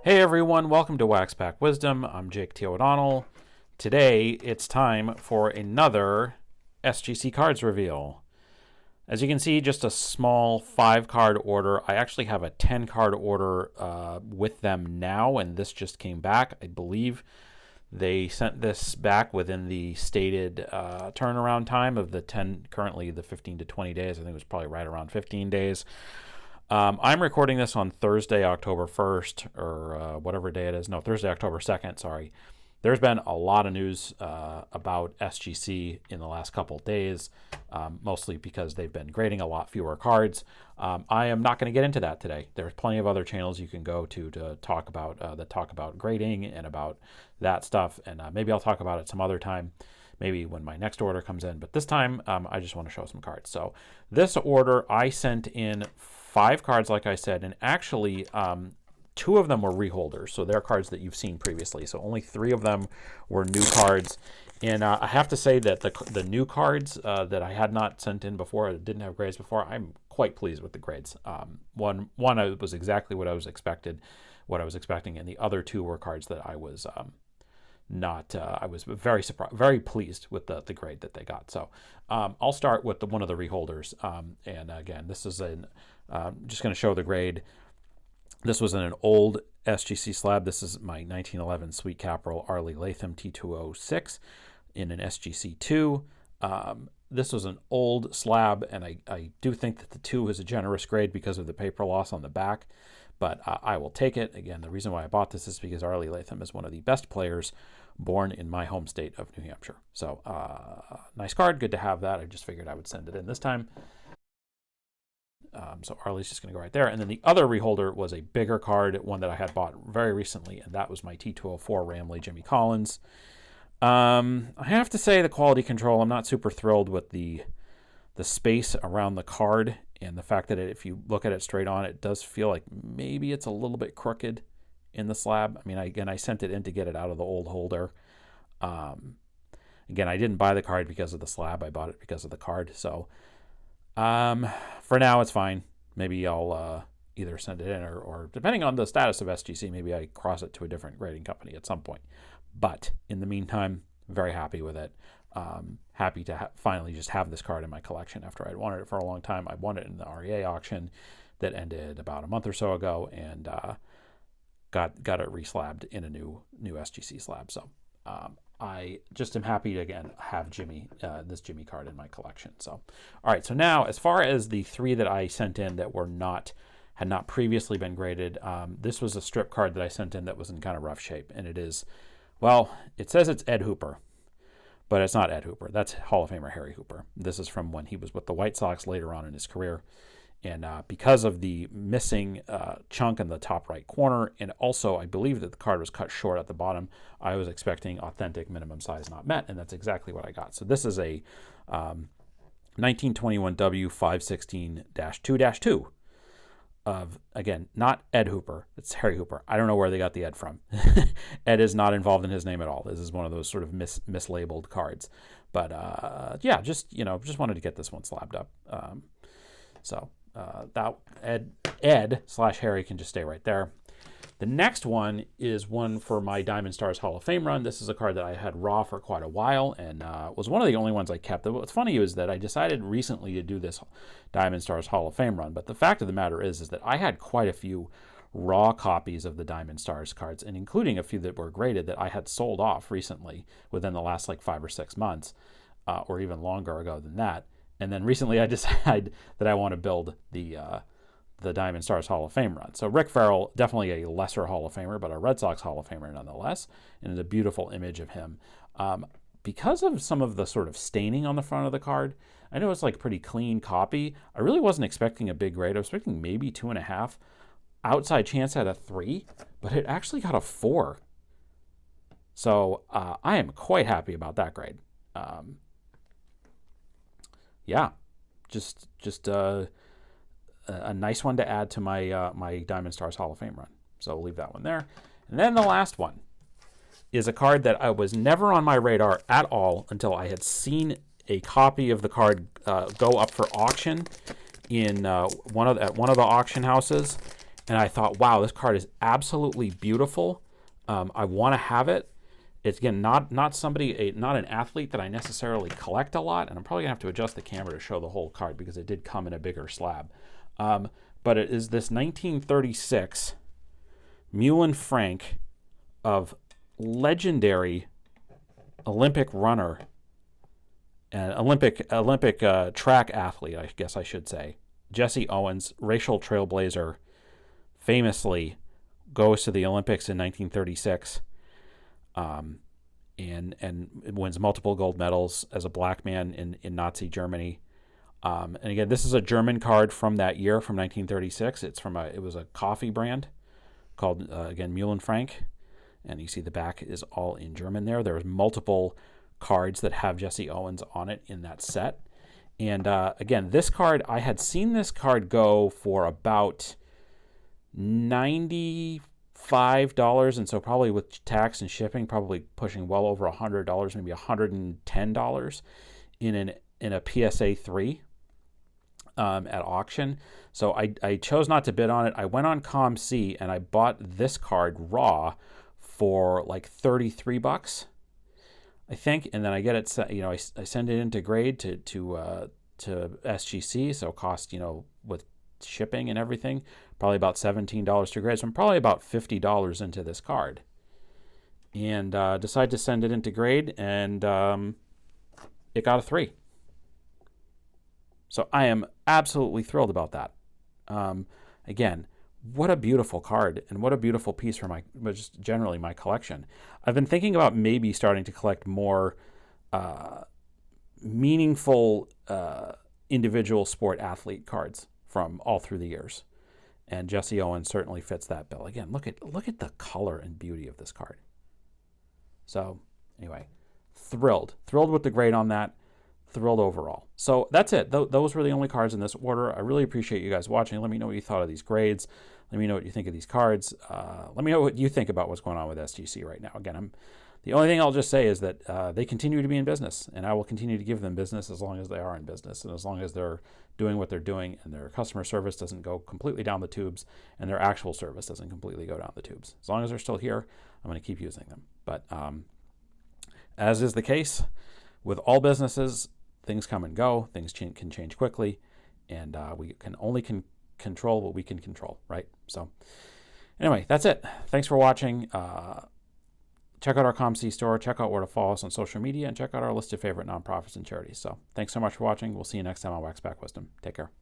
Hey everyone, welcome to Wax Pack Wisdom. I'm Jake T. O'Donnell. Today it's time for another SGC cards reveal. As you can see, just a small 5-card order. I actually have a 10-card order with them now, and this just came back. I believe they sent this back within the stated turnaround time of the 10, currently the 15 to 20 days. I think it was probably right around 15 days. I'm recording this on Thursday, October 1st, or whatever day it is. No, Thursday, October 2nd, sorry. There's been a lot of news about SGC in the last couple of days, mostly because they've been grading a lot fewer cards. I am not going to get into that today. There's plenty of other channels you can go to talk about grading and about that stuff, and maybe I'll talk about it some other time, maybe when my next order comes in. But this time, I just want to show some cards. So this order, I sent in 5 cards, like I said, and actually 2 of them were reholders, so they're cards that you've seen previously. So only 3 of them were new cards, and I have to say that the new cards that I had not sent in before, didn't have grades before, I'm quite pleased with the grades. One was exactly what I was expecting, and the other 2 were cards that I was I was very surprised, very pleased with the grade that they got. So I'll start with one of the reholders, and again, this is just going to show the grade. This was in an old SGC slab. This is my 1911 Sweet Caporal Arlie Latham T206 in an SGC2. This was an old slab, and I do think that the 2 is a generous grade because of the paper loss on the back, but I will take it. Again, the reason why I bought this is because Arlie Latham is one of the best players born in my home state of New Hampshire. So nice card, good to have that. I just figured I would send it in this time. So Arlie's just going to go right there. And then the other reholder was a bigger card, one that I had bought very recently, and that was my T204 Ramley Jimmy Collins. I have to say the quality control, I'm not super thrilled with the space around the card and the fact that if you look at it straight on, it does feel like maybe it's a little bit crooked in the slab. I mean, I sent it in to get it out of the old holder. Again, I didn't buy the card because of the slab. I bought it because of the card. So for now, it's fine. Maybe I'll either send it in or depending on the status of SGC, maybe I cross it to a different grading company at some point. But in the meantime, very happy with it. Happy to finally just have this card in my collection after I'd wanted it for a long time. I won it in the REA auction that ended about a month or so ago, and got it reslabbed in a new SGC slab. So I just am happy to again have this Jimmy card in my collection. So all right, so now as far as the 3 that I sent in that had not previously been graded, this was a strip card that I sent in that was in kind of rough shape, and it is, well, it says it's Ed Hooper, but it's not Ed Hooper. That's Hall of Famer Harry Hooper. This is from when he was with the White Sox later on in his career. And because of the missing chunk in the top right corner, and also I believe that the card was cut short at the bottom, I was expecting authentic minimum size not met, and that's exactly what I got. So this is a 1921 W 516-2-2 of, again, not Ed Hooper. It's Harry Hooper. I don't know where they got the Ed from. Ed is not involved in his name at all. This is one of those sort of mislabeled cards. But yeah, just wanted to get this one slabbed up. That Ed/Harry can just stay right there. The next one is one for my Diamond Stars Hall of Fame run. This is a card that I had raw for quite a while, and was one of the only ones I kept. What's funny is that I decided recently to do this Diamond Stars Hall of Fame run, but the fact of the matter is that I had quite a few raw copies of the Diamond Stars cards, and including a few that were graded that I had sold off recently within the last like 5 or 6 months, or even longer ago than that. And then recently I decided that I want to build the Diamond Stars Hall of Fame run. So Rick Farrell, definitely a lesser Hall of Famer, but a Red Sox Hall of Famer nonetheless, and it's a beautiful image of him. Because of some of the sort of staining on the front of the card, I know it's like a pretty clean copy. I really wasn't expecting a big grade. I was expecting maybe 2.5. Outside chance at a 3, but it actually got a 4. So I am quite happy about that grade. Yeah, just a nice one to add to my my Diamond Stars Hall of Fame run. So we'll leave that one there. And then the last one is a card that I was never on my radar at all until I had seen a copy of the card go up for auction in one of the auction houses, and I thought, wow, this card is absolutely beautiful. I want to have it. It's, again, not an athlete that I necessarily collect a lot, and I'm probably gonna have to adjust the camera to show the whole card because it did come in a bigger slab. But it is this 1936 Mullen Frank of legendary Olympic runner and Olympic track athlete, I guess I should say, Jesse Owens, racial trailblazer, famously goes to the Olympics in 1936, and wins multiple gold medals as a black man in Nazi Germany. And again, this is a German card from that year, from 1936. It was a coffee brand called, again, Mullen Frank. And you see the back is all in German there. There's multiple cards that have Jesse Owens on it in that set. And again, this card, I had seen this card go for about $95, and so probably with tax and shipping, probably pushing well over $100, maybe $110 in a PSA 3 at auction. So I chose not to bid on it. I went on ComC and I bought this card raw for like $33, I think, and then I get it. I send it into grade to SGC, so cost, with shipping and everything, probably about $17 to grade. So I'm probably about $50 into this card, and decide to send it into grade, and it got a 3. So I am absolutely thrilled about that. Again, what a beautiful card, and what a beautiful piece for just generally my collection. I've been thinking about maybe starting to collect more meaningful individual sport athlete cards from all through the years, and Jesse Owens certainly fits that bill. Again, look at the color and beauty of this card. So anyway, thrilled with the grade on that. Thrilled overall. So that's it. Those were the only cards in this order. I really appreciate you guys watching. Let me know what you thought of these grades. Let me know what you think of these cards. Let me know what you think about what's going on with SGC right now. Again, the only thing I'll just say is that they continue to be in business, and I will continue to give them business as long as they are in business, and as long as they're doing what they're doing, and their customer service doesn't go completely down the tubes, and their actual service doesn't completely go down the tubes. As long as they're still here, I'm going to keep using them. But as is the case with all businesses, things come and go. Things can change quickly, and we can only control what we can control, right? So anyway, that's it. Thanks for watching. Check out our ComC store. Check out where to follow us on social media, and check out our list of favorite nonprofits and charities. So thanks so much for watching. We'll see you next time on Wax Back Wisdom. Take care.